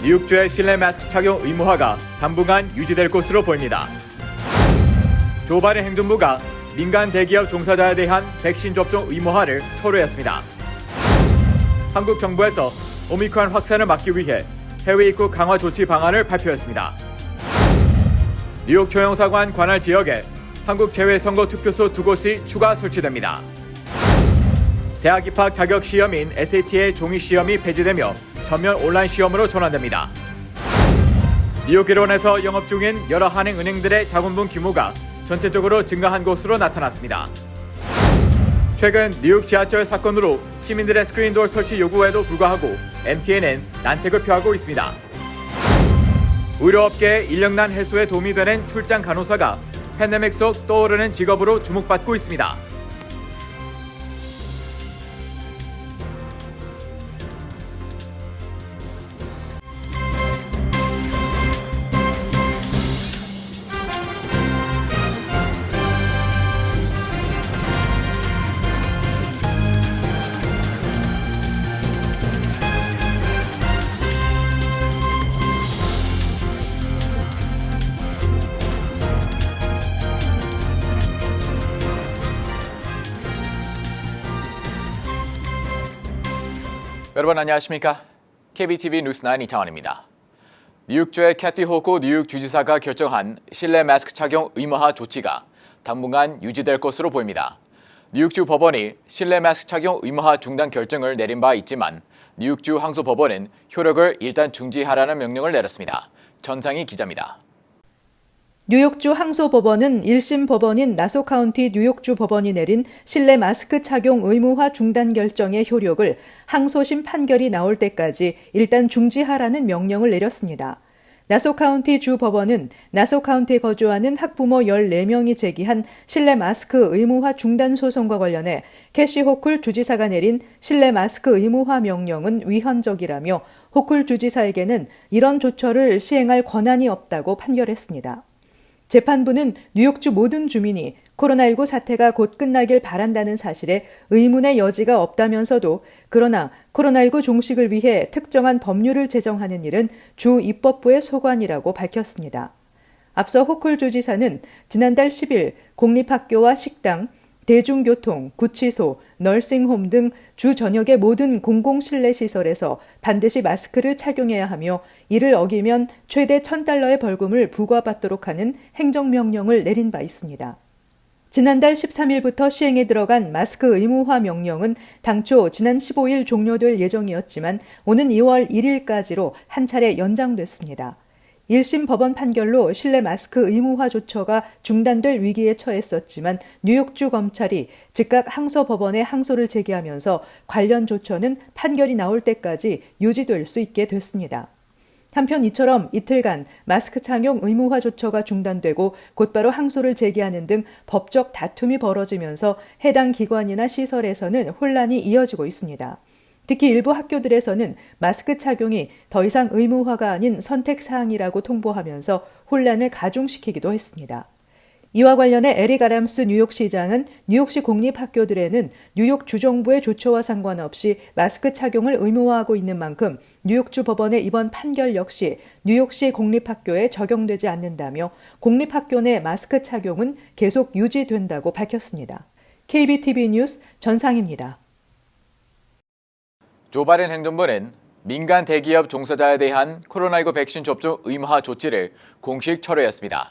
뉴욕주의 실내 마스크 착용 의무화가 당분간 유지될 것으로 보입니다. 조 바이든 행정부가 민간 대기업 종사자에 대한 백신 접종 의무화를 철회했습니다. 한국 정부에서 오미크론 확산을 막기 위해 해외 입국 강화 조치 방안을 발표했습니다. 뉴욕 조영사관 관할 지역에 한국 제외 선거 투표소 2곳이 추가 설치됩니다. 대학 입학 자격 시험인 SAT의 종이 시험이 폐지되며 전면 온라인 시험으로 전환됩니다. 뉴욕 일원에서 영업 중인 여러 한행 은행들의 자본분 규모가 전체적으로 증가한 것으로 나타났습니다. 최근 뉴욕 지하철 사건으로 시민들의 스크린도어 설치 요구에도 불구하고 MTA는 난색을 표하고 있습니다. 의료업계 인력난 해소에 도움이 되는 출장 간호사가 팬데믹 속 떠오르는 직업으로 주목받고 있습니다. 여러분 안녕하십니까? KBTV 뉴스9 이창원입니다. 뉴욕주의 캐티 호코 뉴욕 주지사가 결정한 실내 마스크 착용 의무화 조치가 당분간 유지될 것으로 보입니다. 뉴욕주 법원이 실내 마스크 착용 의무화 중단 결정을 내린 바 있지만 뉴욕주 항소법원은 효력을 일단 중지하라는 명령을 내렸습니다. 전상희 기자입니다. 뉴욕주 항소법원은 1심 법원인 나소 카운티 뉴욕주 법원이 내린 실내 마스크 착용 의무화 중단 결정의 효력을 항소심 판결이 나올 때까지 일단 중지하라는 명령을 내렸습니다. 나소 카운티 주 법원은 나소 카운티에 거주하는 학부모 14명이 제기한 실내 마스크 의무화 중단 소송과 관련해 캐시 호쿨 주지사가 내린 실내 마스크 의무화 명령은 위헌적이라며 호쿨 주지사에게는 이런 조처를 시행할 권한이 없다고 판결했습니다. 재판부는 뉴욕주 모든 주민이 코로나19 사태가 곧 끝나길 바란다는 사실에 의문의 여지가 없다면서도 그러나 코로나19 종식을 위해 특정한 법률을 제정하는 일은 주 입법부의 소관이라고 밝혔습니다. 앞서 호쿨 주지사는 지난달 10일 공립학교와 식당, 대중교통, 구치소, 널싱홈 등 주 전역의 모든 공공실내시설에서 반드시 마스크를 착용해야 하며 이를 어기면 최대 $1,000의 벌금을 부과받도록 하는 행정명령을 내린 바 있습니다. 지난달 13일부터 시행에 들어간 마스크 의무화 명령은 당초 지난 15일 종료될 예정이었지만 오는 2월 1일까지로 한 차례 연장됐습니다. 1심 법원 판결로 실내 마스크 의무화 조처가 중단될 위기에 처했었지만 뉴욕주 검찰이 즉각 항소법원에 항소를 제기하면서 관련 조처는 판결이 나올 때까지 유지될 수 있게 됐습니다. 한편 이처럼 이틀간 마스크 착용 의무화 조처가 중단되고 곧바로 항소를 제기하는 등 법적 다툼이 벌어지면서 해당 기관이나 시설에서는 혼란이 이어지고 있습니다. 특히 일부 학교들에서는 마스크 착용이 더 이상 의무화가 아닌 선택사항이라고 통보하면서 혼란을 가중시키기도 했습니다. 이와 관련해 에릭 아담스 뉴욕시장은 뉴욕시 공립학교들에는 뉴욕 주정부의 조처와 상관없이 마스크 착용을 의무화하고 있는 만큼 뉴욕주 법원의 이번 판결 역시 뉴욕시 공립학교에 적용되지 않는다며 공립학교 내 마스크 착용은 계속 유지된다고 밝혔습니다. KBTV 뉴스 전상입니다. 조 바이든 행정부는 민간 대기업 종사자에 대한 코로나19 백신 접종 의무화 조치를 공식 철회했습니다.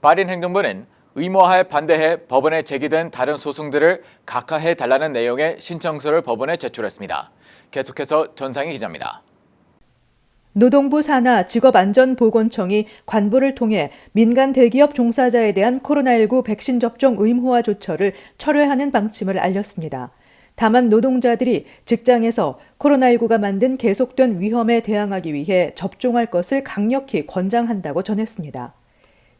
바이든 행정부는 의무화에 반대해 법원에 제기된 다른 소송들을 각하해달라는 내용의 신청서를 법원에 제출했습니다. 계속해서 전상희 기자입니다. 노동부 산하 직업안전보건청이 관부를 통해 민간 대기업 종사자에 대한 코로나19 백신 접종 의무화 조처를 철회하는 방침을 알렸습니다. 다만 노동자들이 직장에서 코로나19가 만든 계속된 위험에 대항하기 위해 접종할 것을 강력히 권장한다고 전했습니다.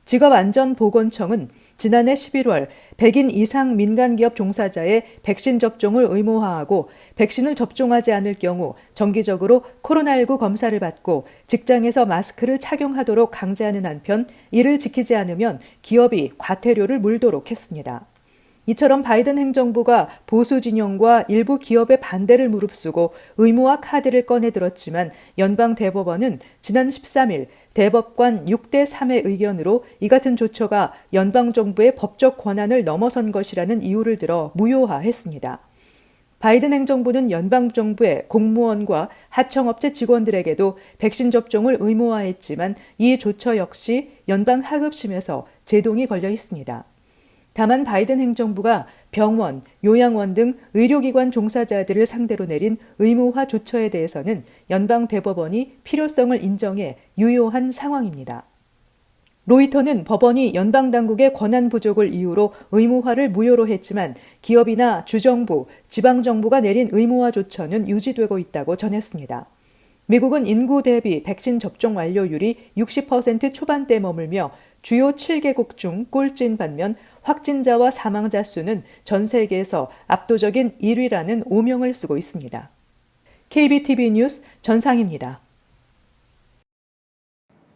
직업안전보건청은 지난해 11월 100인 이상 민간기업 종사자의 백신 접종을 의무화하고 백신을 접종하지 않을 경우 정기적으로 코로나19 검사를 받고 직장에서 마스크를 착용하도록 강제하는 한편 이를 지키지 않으면 기업이 과태료를 물도록 했습니다. 이처럼 바이든 행정부가 보수 진영과 일부 기업의 반대를 무릅쓰고 의무화 카드를 꺼내들었지만 연방 대법원은 지난 13일 대법관 6대 3의 의견으로 이 같은 조처가 연방정부의 법적 권한을 넘어선 것이라는 이유를 들어 무효화했습니다. 바이든 행정부는 연방정부의 공무원과 하청업체 직원들에게도 백신 접종을 의무화했지만 이 조처 역시 연방하급심에서 제동이 걸려 있습니다. 다만 바이든 행정부가 병원, 요양원 등 의료기관 종사자들을 상대로 내린 의무화 조처에 대해서는 연방 대법원이 필요성을 인정해 유효한 상황입니다. 로이터는 법원이 연방당국의 권한 부족을 이유로 의무화를 무효로 했지만 기업이나 주정부, 지방정부가 내린 의무화 조처는 유지되고 있다고 전했습니다. 미국은 인구 대비 백신 접종 완료율이 60% 초반대에 머물며 주요 7개국 중 꼴찌인 반면 확진자와 사망자 수는 전 세계에서 압도적인 1위라는 오명을 쓰고 있습니다. KBTV 뉴스 전상입니다.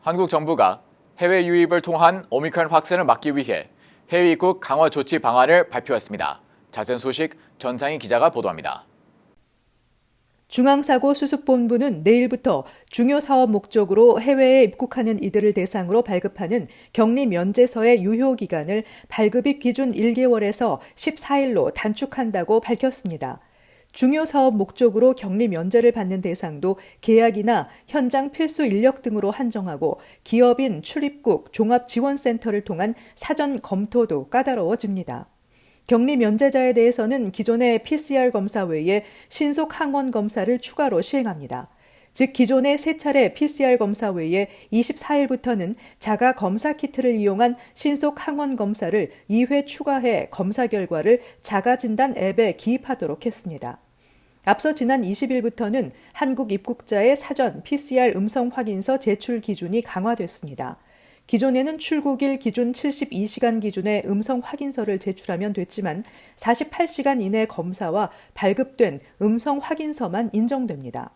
한국 정부가 해외 유입을 통한 오미크론 확산을 막기 위해 해외 입국 강화 조치 방안을 발표했습니다. 자세한 소식 전상희 기자가 보도합니다. 중앙사고수습본부는 내일부터 중요 사업 목적으로 해외에 입국하는 이들을 대상으로 발급하는 격리 면제서의 유효 기간을 발급입 기준 1개월에서 14일로 단축한다고 밝혔습니다. 중요 사업 목적으로 격리 면제를 받는 대상도 계약이나 현장 필수 인력 등으로 한정하고 기업인 출입국 종합지원센터를 통한 사전 검토도 까다로워집니다. 격리 면제자에 대해서는 기존의 PCR 검사 외에 신속 항원 검사를 추가로 시행합니다. 즉 기존의 3차례 PCR 검사 외에 24일부터는 자가 검사 키트를 이용한 신속 항원 검사를 2회 추가해 검사 결과를 자가 진단 앱에 기입하도록 했습니다. 앞서 지난 20일부터는 한국 입국자의 사전 PCR 음성 확인서 제출 기준이 강화됐습니다. 기존에는 출국일 기준 72시간 기준의 음성 확인서를 제출하면 됐지만 48시간 이내 검사와 발급된 음성 확인서만 인정됩니다.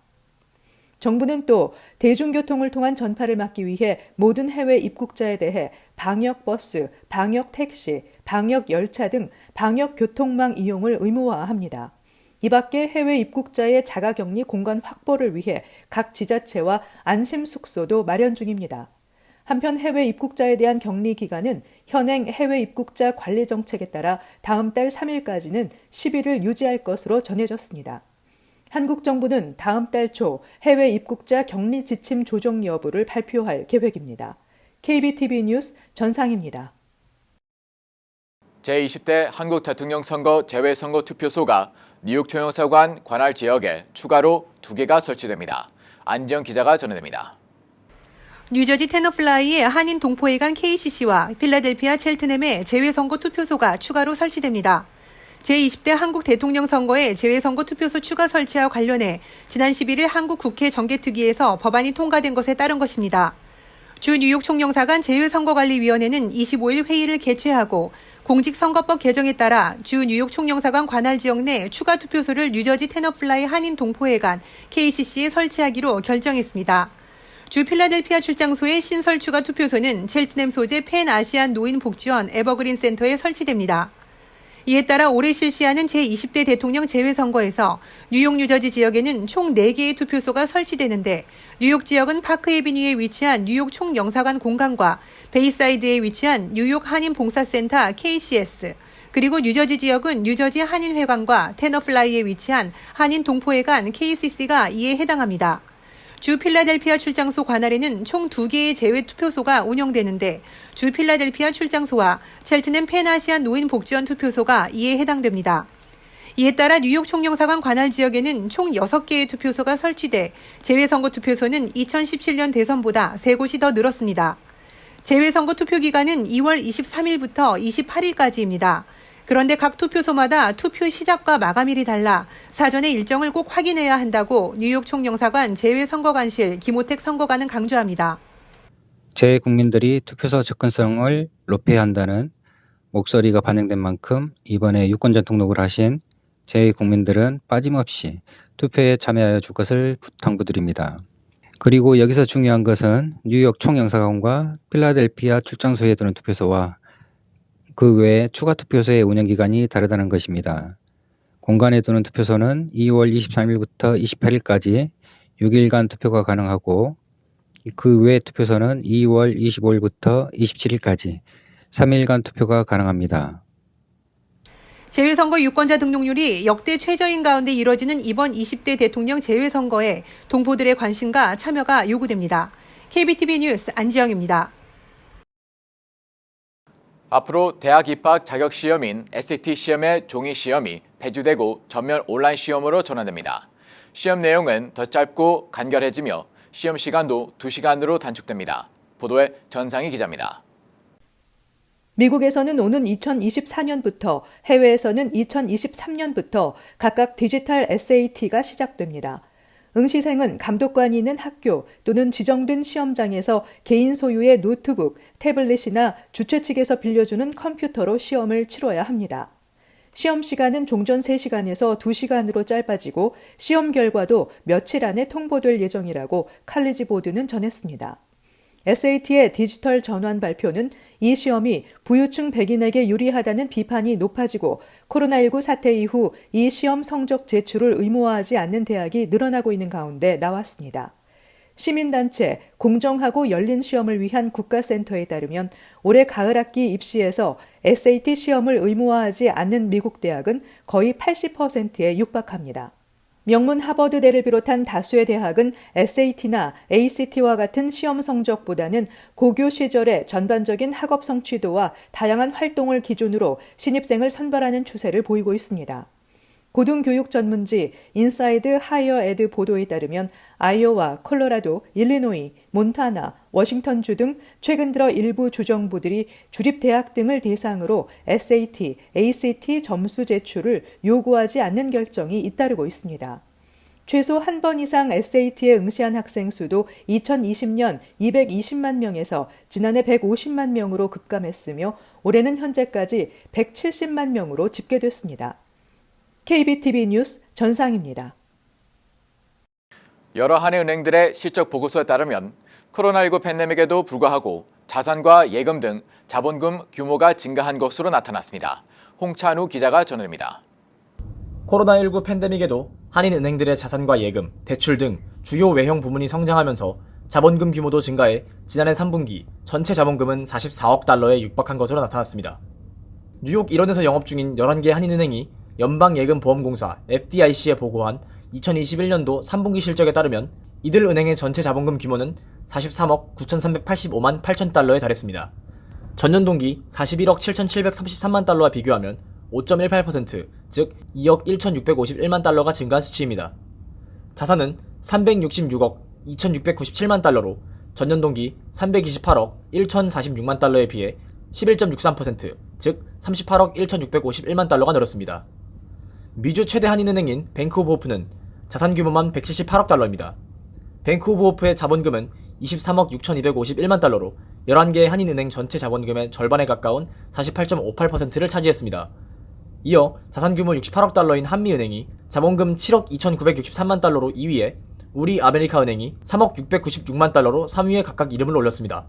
정부는 또 대중교통을 통한 전파를 막기 위해 모든 해외 입국자에 대해 방역버스, 방역택시, 방역열차 등 방역교통망 이용을 의무화합니다. 이 밖에 해외 입국자의 자가격리 공간 확보를 위해 각 지자체와 안심숙소도 마련 중입니다. 한편 해외 입국자에 대한 격리 기간은 현행 해외 입국자 관리 정책에 따라 다음 달 3일까지는 10일을 유지할 것으로 전해졌습니다. 한국 정부는 다음 달 초 해외 입국자 격리 지침 조정 여부를 발표할 계획입니다. KBTV 뉴스 전상입니다. 제20대 한국 대통령 선거 재외선거 투표소가 뉴욕 총영사관 관할 지역에 추가로 2개가 설치됩니다. 안지영 기자가 전해드립니다. 뉴저지 테너플라이의 한인 동포회관 KCC와 필라델피아 첼트넴의 재외선거 투표소가 추가로 설치됩니다. 제20대 한국 대통령 선거의 재외선거 투표소 추가 설치와 관련해 지난 11일 한국 국회 정개특위에서 법안이 통과된 것에 따른 것입니다. 주 뉴욕 총영사관 재외선거관리위원회는 25일 회의를 개최하고 공직선거법 개정에 따라 주 뉴욕 총영사관 관할 지역 내 추가 투표소를 뉴저지 테너플라이 한인 동포회관 KCC에 설치하기로 결정했습니다. 주 필라델피아 출장소의 신설 추가 투표소는 첼트넴 소재 팬 아시안 노인 복지원 에버그린 센터에 설치됩니다. 이에 따라 올해 실시하는 제20대 대통령 재외선거에서 뉴욕 뉴저지 지역에는 총 4개의 투표소가 설치되는데 뉴욕 지역은 파크 에비뉴에 위치한 뉴욕 총영사관 공간과 베이사이드에 위치한 뉴욕 한인봉사센터 KCS, 그리고 뉴저지 지역은 뉴저지 한인회관과 테너플라이에 위치한 한인 동포회관 KCC가 이에 해당합니다. 주 필라델피아 출장소 관할에는 총 2개의 재외 투표소가 운영되는데 주 필라델피아 출장소와 첼트넴 펜아시안 노인 복지원 투표소가 이에 해당됩니다. 이에 따라 뉴욕 총영사관 관할 지역에는 총 6개의 투표소가 설치돼 재외선거 투표소는 2017년 대선보다 3곳이 더 늘었습니다. 재외선거 투표 기간은 2월 23일부터 28일까지입니다. 그런데 각 투표소마다 투표 시작과 마감일이 달라 사전에 일정을 꼭 확인해야 한다고 뉴욕 총영사관 재외선거관실 김호택 선거관은 강조합니다. 재국민들이 투표소 접근성을 높여야 한다는 목소리가 반영된 만큼 이번에 유권자 등록을 하신 재국민들은 빠짐없이 투표에 참여하여 줄 것을 당부드립니다. 그리고 여기서 중요한 것은 뉴욕 총영사관과 필라델피아 출장소에 두는 투표소와 그 외에 추가 투표소의 운영기간이 다르다는 것입니다. 공간에 두는 투표소는 2월 23일부터 28일까지 6일간 투표가 가능하고 그 외 투표소는 2월 25일부터 27일까지 3일간 투표가 가능합니다. 재외선거 유권자 등록률이 역대 최저인 가운데 이뤄지는 이번 20대 대통령 재외선거에 동포들의 관심과 참여가 요구됩니다. KBTV 뉴스 안지영입니다. 앞으로 대학 입학 자격 시험인 SAT 시험의 종이 시험이 폐지되고 전면 온라인 시험으로 전환됩니다. 시험 내용은 더 짧고 간결해지며 시험 시간도 2시간으로 단축됩니다. 보도에 전상희 기자입니다. 미국에서는 오는 2024년부터, 해외에서는 2023년부터 각각 디지털 SAT가 시작됩니다. 응시생은 감독관이 있는 학교 또는 지정된 시험장에서 개인 소유의 노트북, 태블릿이나 주최 측에서 빌려주는 컴퓨터로 시험을 치러야 합니다. 시험 시간은 종전 3시간에서 2시간으로 짧아지고 시험 결과도 며칠 안에 통보될 예정이라고 칼리지 보드는 전했습니다. SAT의 디지털 전환 발표는 이 시험이 부유층 백인에게 유리하다는 비판이 높아지고 코로나19 사태 이후 이 시험 성적 제출을 의무화하지 않는 대학이 늘어나고 있는 가운데 나왔습니다. 시민단체 공정하고 열린 시험을 위한 국가센터에 따르면 올해 가을 학기 입시에서 SAT 시험을 의무화하지 않는 미국 대학은 거의 80%에 육박합니다. 명문 하버드대를 비롯한 다수의 대학은 SAT나 ACT와 같은 시험 성적보다는 고교 시절의 전반적인 학업 성취도와 다양한 활동을 기준으로 신입생을 선발하는 추세를 보이고 있습니다. 고등교육 전문지 인사이드 하이어 에드 보도에 따르면 아이오와, 콜로라도, 일리노이, 몬타나, 워싱턴주 등 최근 들어 일부 주정부들이 주립대학 등을 대상으로 SAT, ACT 점수 제출을 요구하지 않는 결정이 잇따르고 있습니다. 최소 한 번 이상 SAT에 응시한 학생 수도 2020년 220만 명에서 지난해 150만 명으로 급감했으며 올해는 현재까지 170만 명으로 집계됐습니다. KBTV 뉴스 전상입니다. 여러 한해은행들의 실적 보고서에 따르면 코로나19 팬데믹에도 불구하고 자산과 예금 등 자본금 규모가 증가한 것으로 나타났습니다. 홍찬우 기자가 전해드립니다. 코로나19 팬데믹에도 한인은행들의 자산과 예금, 대출 등 주요 외형 부문이 성장하면서 자본금 규모도 증가해 지난해 3분기 전체 자본금은 44억 달러에 육박한 것으로 나타났습니다. 뉴욕 일원에서 영업 중인 11개 한인은행이 연방예금보험공사 FDIC에 보고한 2021년도 3분기 실적에 따르면 이들 은행의 전체 자본금 규모는 43억 9,385만 8천 달러에 달했습니다. 전년 동기 41억 7,733만 달러와 비교하면 5.18%, 즉 2억 1,651만 달러가 증가한 수치입니다. 자산은 366억 2,697만 달러로 전년 동기 328억 1,046만 달러에 비해 11.63%, 즉 38억 1,651만 달러가 늘었습니다. 미주 최대 한인은행인 뱅크 오브 호프는 자산 규모만 178억 달러입니다. 뱅크 오브 호프의 자본금은 23억 6,251만 달러로 11개의 한인은행 전체 자본금의 절반에 가까운 48.58%를 차지했습니다. 이어 자산 규모 68억 달러인 한미은행이 자본금 7억 2,963만 달러로 2위에 우리아메리카은행이 3억 696만 달러로 3위에 각각 이름을 올렸습니다.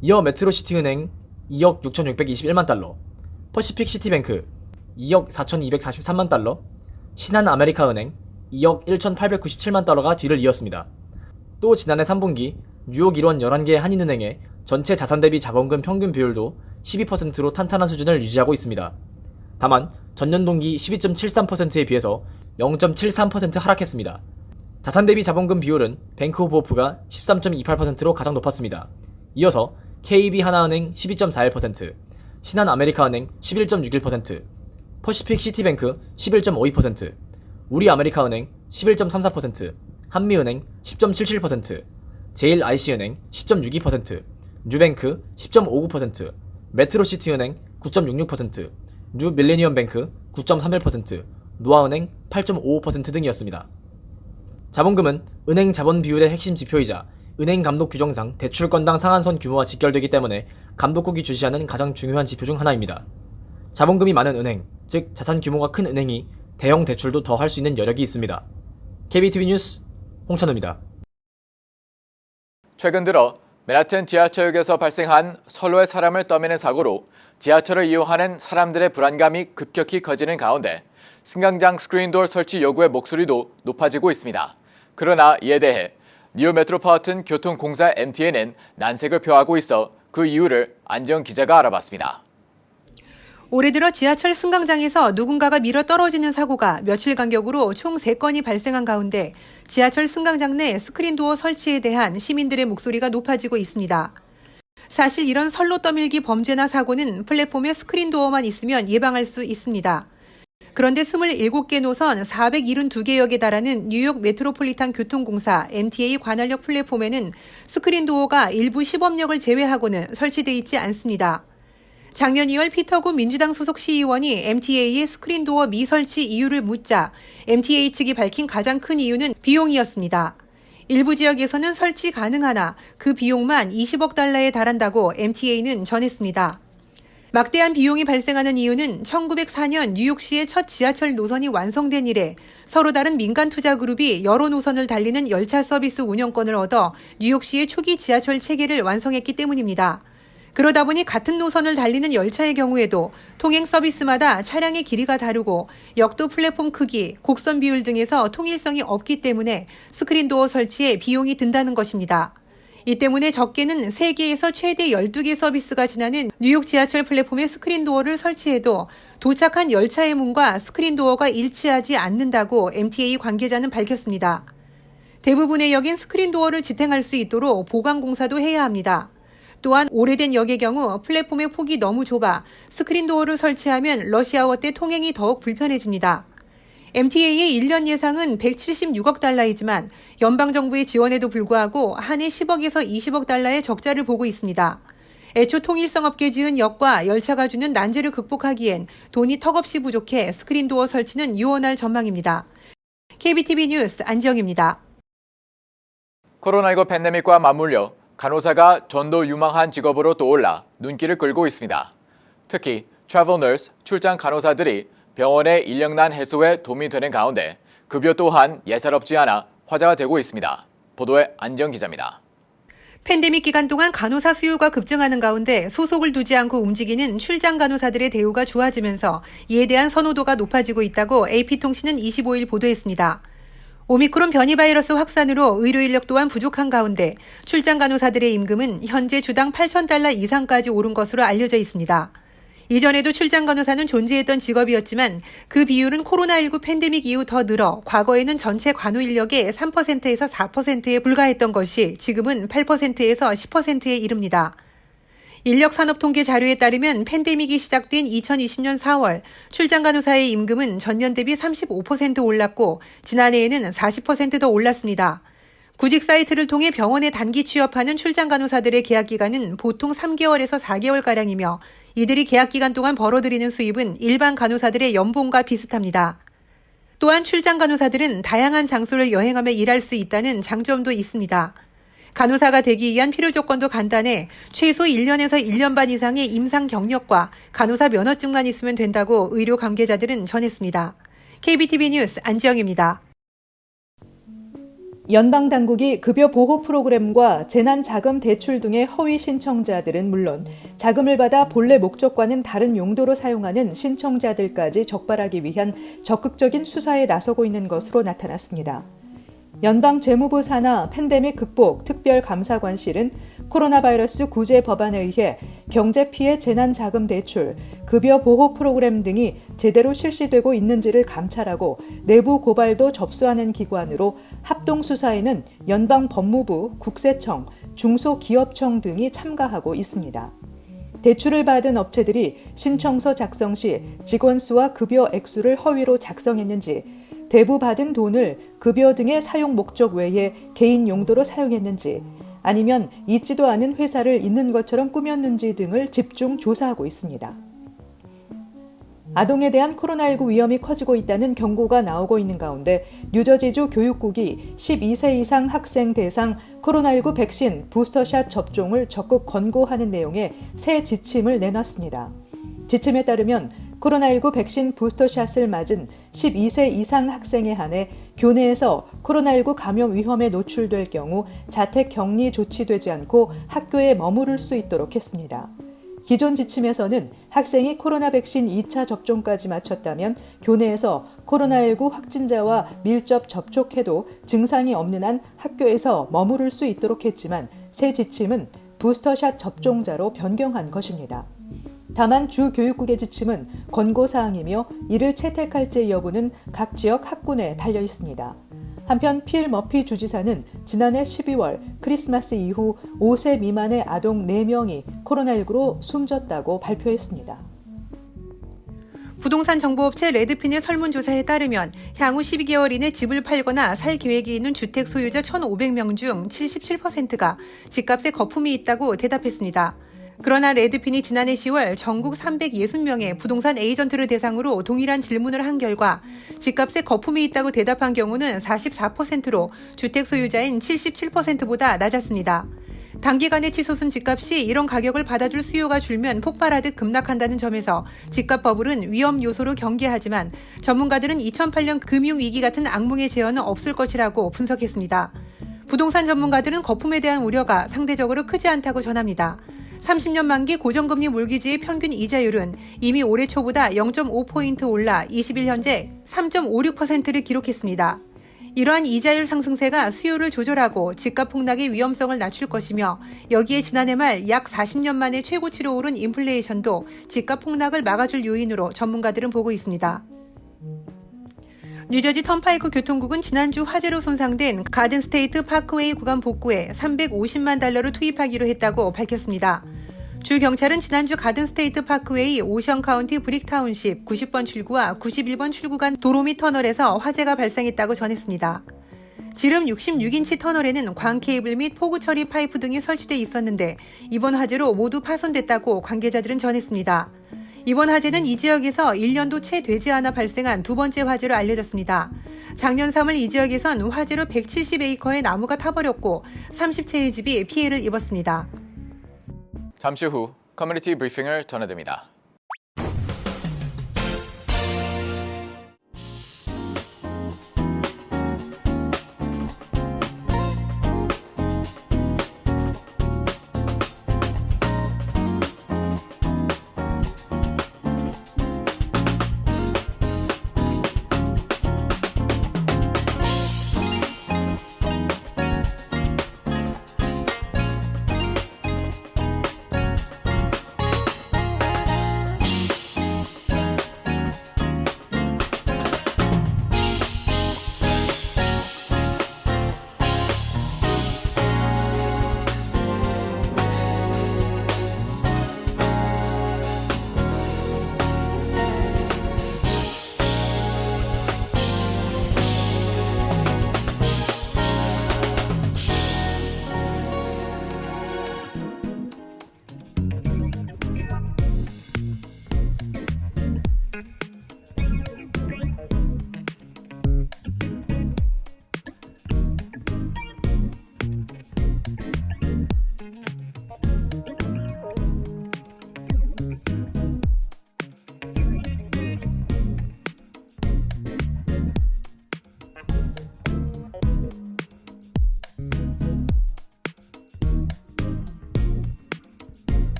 이어 메트로시티은행 2억 6,621만 달러, 퍼시픽시티뱅크 2억 4,243만 달러, 신한아메리카은행 2억 1,897만 달러가 뒤를 이었습니다. 또 지난해 3분기 뉴욕 일원 11개 한인은행의 전체 자산 대비 자본금 평균 비율도 12%로 탄탄한 수준을 유지하고 있습니다. 다만 전년 동기 12.73%에 비해서 0.73% 하락했습니다. 자산 대비 자본금 비율은 뱅크 오브 호프가 13.28%로 가장 높았습니다. 이어서 KB하나은행 12.41%, 신한아메리카은행 11.61%, 퍼시픽시티뱅크 11.52%, 우리아메리카은행 11.34%, 한미은행 10.77%, 제일IC은행 10.62%, 뉴뱅크 10.59%, 메트로시티은행 9.66%, 뉴밀레니엄뱅크 9.31%, 노아은행 8.55% 등이었습니다. 자본금은 은행 자본 비율의 핵심 지표이자 은행 감독 규정상 대출 건당 상한선 규모와 직결되기 때문에 감독국이 주시하는 가장 중요한 지표 중 하나입니다. 자본금이 많은 은행, 즉 자산 규모가 큰 은행이 대형 대출도 더 할 수 있는 여력이 있습니다. KBTV 뉴스 홍찬우입니다. 최근 들어 맨하튼 지하철역에서 발생한 선로에 사람을 떠미는 사고로 지하철을 이용하는 사람들의 불안감이 급격히 커지는 가운데 승강장 스크린도어 설치 요구의 목소리도 높아지고 있습니다. 그러나 이에 대해 뉴욕 메트로폴리탄 교통공사 MTA는 난색을 표하고 있어 그 이유를 안지영 기자가 알아봤습니다. 올해 들어 지하철 승강장에서 누군가가 밀어 떨어지는 사고가 며칠 간격으로 총 3건이 발생한 가운데 지하철 승강장 내 스크린도어 설치에 대한 시민들의 목소리가 높아지고 있습니다. 사실 이런 선로 떠밀기 범죄나 사고는 플랫폼에 스크린도어만 있으면 예방할 수 있습니다. 그런데 27개 노선 472개역에 달하는 뉴욕 메트로폴리탄 교통공사 MTA 관할역 플랫폼에는 스크린도어가 일부 시범역을 제외하고는 설치되어 있지 않습니다. 작년 2월 피터구 민주당 소속 시의원이 MTA의 스크린도어 미설치 이유를 묻자 MTA 측이 밝힌 가장 큰 이유는 비용이었습니다. 일부 지역에서는 설치 가능하나 그 비용만 20억 달러에 달한다고 MTA는 전했습니다. 막대한 비용이 발생하는 이유는 1904년 뉴욕시의 첫 지하철 노선이 완성된 이래 서로 다른 민간 투자 그룹이 여러 노선을 달리는 열차 서비스 운영권을 얻어 뉴욕시의 초기 지하철 체계를 완성했기 때문입니다. 그러다 보니 같은 노선을 달리는 열차의 경우에도 통행 서비스마다 차량의 길이가 다르고 역도 플랫폼 크기, 곡선 비율 등에서 통일성이 없기 때문에 스크린도어 설치에 비용이 든다는 것입니다. 이 때문에 적게는 3개에서 최대 12개 서비스가 지나는 뉴욕 지하철 플랫폼에 스크린도어를 설치해도 도착한 열차의 문과 스크린도어가 일치하지 않는다고 MTA 관계자는 밝혔습니다. 대부분의 역엔 스크린도어를 지탱할 수 있도록 보강공사도 해야 합니다. 또한 오래된 역의 경우 플랫폼의 폭이 너무 좁아 스크린도어를 설치하면 러시아워 때 통행이 더욱 불편해집니다. MTA의 1년 예상은 176억 달러이지만 연방정부의 지원에도 불구하고 한 해 10억에서 20억 달러의 적자를 보고 있습니다. 애초 통일성 없게 지은 역과 열차가 주는 난제를 극복하기엔 돈이 턱없이 부족해 스크린도어 설치는 유언할 전망입니다. KBTV 뉴스 안지영입니다. 코로나19 팬데믹과 맞물려 간호사가 전도 유망한 직업으로 떠올라 눈길을 끌고 있습니다. 특히 트래블 너스, 출장 간호사들이 병원의 인력난 해소에 도움이 되는 가운데 급여 또한 예사롭지 않아 화제가 되고 있습니다. 보도에 안지영 기자입니다. 팬데믹 기간 동안 간호사 수요가 급증하는 가운데 소속을 두지 않고 움직이는 출장 간호사들의 대우가 좋아지면서 이에 대한 선호도가 높아지고 있다고 AP통신은 25일 보도했습니다. 오미크론 변이 바이러스 확산으로 의료 인력 또한 부족한 가운데 출장 간호사들의 임금은 현재 주당 8,000달러 이상까지 오른 것으로 알려져 있습니다. 이전에도 출장 간호사는 존재했던 직업이었지만 그 비율은 코로나19 팬데믹 이후 더 늘어 과거에는 전체 간호 인력의 3%에서 4%에 불과했던 것이 지금은 8%에서 10%에 이릅니다. 인력산업통계 자료에 따르면 팬데믹이 시작된 2020년 4월 출장 간호사의 임금은 전년 대비 35% 올랐고 지난해에는 40% 더 올랐습니다. 구직 사이트를 통해 병원에 단기 취업하는 출장 간호사들의 계약 기간은 보통 3개월에서 4개월가량이며 이들이 계약 기간 동안 벌어들이는 수입은 일반 간호사들의 연봉과 비슷합니다. 또한 출장 간호사들은 다양한 장소를 여행하며 일할 수 있다는 장점도 있습니다. 간호사가 되기 위한 필요 조건도 간단해 최소 1년에서 1년 반 이상의 임상 경력과 간호사 면허증만 있으면 된다고 의료 관계자들은 전했습니다. KBTV 뉴스 안지영입니다. 연방당국이 급여 보호 프로그램과 재난자금 대출 등의 허위 신청자들은 물론 자금을 받아 본래 목적과는 다른 용도로 사용하는 신청자들까지 적발하기 위한 적극적인 수사에 나서고 있는 것으로 나타났습니다. 연방재무부 산하 팬데믹 극복 특별감사관실은 코로나 바이러스 구제 법안에 의해 경제피해 재난자금 대출, 급여 보호 프로그램 등이 제대로 실시되고 있는지를 감찰하고 내부 고발도 접수하는 기관으로 합동수사에는 연방법무부, 국세청, 중소기업청 등이 참가하고 있습니다. 대출을 받은 업체들이 신청서 작성 시 직원 수와 급여 액수를 허위로 작성했는지, 대부 받은 돈을 급여 등의 사용 목적 외에 개인 용도로 사용했는지, 아니면 있지도 않은 회사를 있는 것처럼 꾸몄는지 등을 집중 조사하고 있습니다. 아동에 대한 코로나19 위험이 커지고 있다는 경고가 나오고 있는 가운데 뉴저지주 교육국이 12세 이상 학생 대상 코로나19 백신 부스터샷 접종을 적극 권고하는 내용의 새 지침을 내놨습니다. 지침에 따르면 코로나19 백신 부스터샷을 맞은 12세 이상 학생에 한해 교내에서 코로나19 감염 위험에 노출될 경우 자택 격리 조치되지 않고 학교에 머무를 수 있도록 했습니다. 기존 지침에서는 학생이 코로나 백신 2차 접종까지 마쳤다면 교내에서 코로나19 확진자와 밀접 접촉해도 증상이 없는 한 학교에서 머무를 수 있도록 했지만 새 지침은 부스터샷 접종자로 변경한 것입니다. 다만 주 교육국의 지침은 권고사항이며 이를 채택할지 여부는 각 지역 학군에 달려 있습니다. 한편 필 머피 주지사는 지난해 12월 크리스마스 이후 5세 미만의 아동 4명이 코로나19로 숨졌다고 발표했습니다. 부동산 정보업체 레드핀의 설문조사에 따르면 향후 12개월 이내 집을 팔거나 살 계획이 있는 주택 소유자 1,500명 중 77%가 집값에 거품이 있다고 대답했습니다. 그러나 레드핀이 지난해 10월 전국 360명의 부동산 에이전트를 대상으로 동일한 질문을 한 결과 집값에 거품이 있다고 대답한 경우는 44%로 주택 소유자인 77%보다 낮았습니다. 단기간에 치솟은 집값이 이런 가격을 받아줄 수요가 줄면 폭발하듯 급락한다는 점에서 집값 버블은 위험 요소로 경계하지만 전문가들은 2008년 금융위기 같은 악몽의 재현은 없을 것이라고 분석했습니다. 부동산 전문가들은 거품에 대한 우려가 상대적으로 크지 않다고 전합니다. 30년 만기 고정금리 몰기지의 평균 이자율은 이미 올해 초보다 0.5포인트 올라 20일 현재 3.56%를 기록했습니다. 이러한 이자율 상승세가 수요를 조절하고 집값 폭락의 위험성을 낮출 것이며 여기에 지난해 말 약 40년 만에 최고치로 오른 인플레이션도 집값 폭락을 막아줄 요인으로 전문가들은 보고 있습니다. 뉴저지 턴파이크 교통국은 지난주 화재로 손상된 가든스테이트 파크웨이 구간 복구에 350만 달러를 투입하기로 했다고 밝혔습니다. 주 경찰은 지난주 가든스테이트 파크웨이 오션카운티 브릭타운십 90번 출구와 91번 출구 간 도로 및 터널에서 화재가 발생했다고 전했습니다. 지름 66인치 터널에는 광 케이블 및 포구 처리 파이프 등이 설치돼 있었는데 이번 화재로 모두 파손됐다고 관계자들은 전했습니다. 이번 화재는 이 지역에서 1년도 채 되지 않아 발생한 두 번째 화재로 알려졌습니다. 작년 3월 이 지역에선 화재로 170에이커의 나무가 타버렸고 30채의 집이 피해를 입었습니다. 잠시 후 커뮤니티 브리핑을 전해드립니다.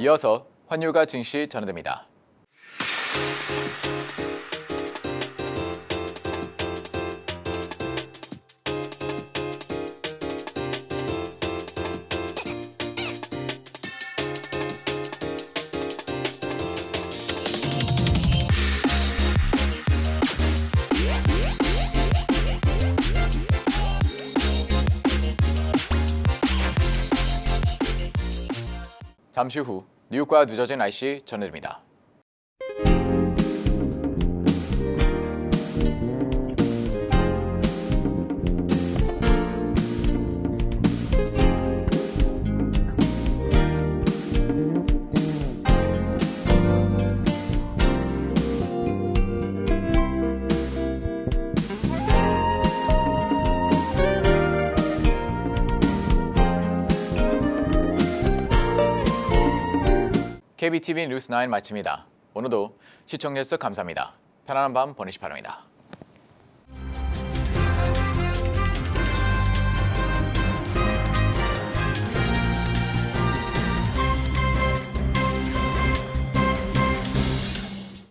이어서 환율과 증시 전해드립니다. 잠시 후 뉴욕과 뉴저지 날씨 전해드립니다. KBTV 뉴스 9 마칩니다. 오늘도 시청해주셔서 감사합니다. 편안한 밤 보내시기 바랍니다.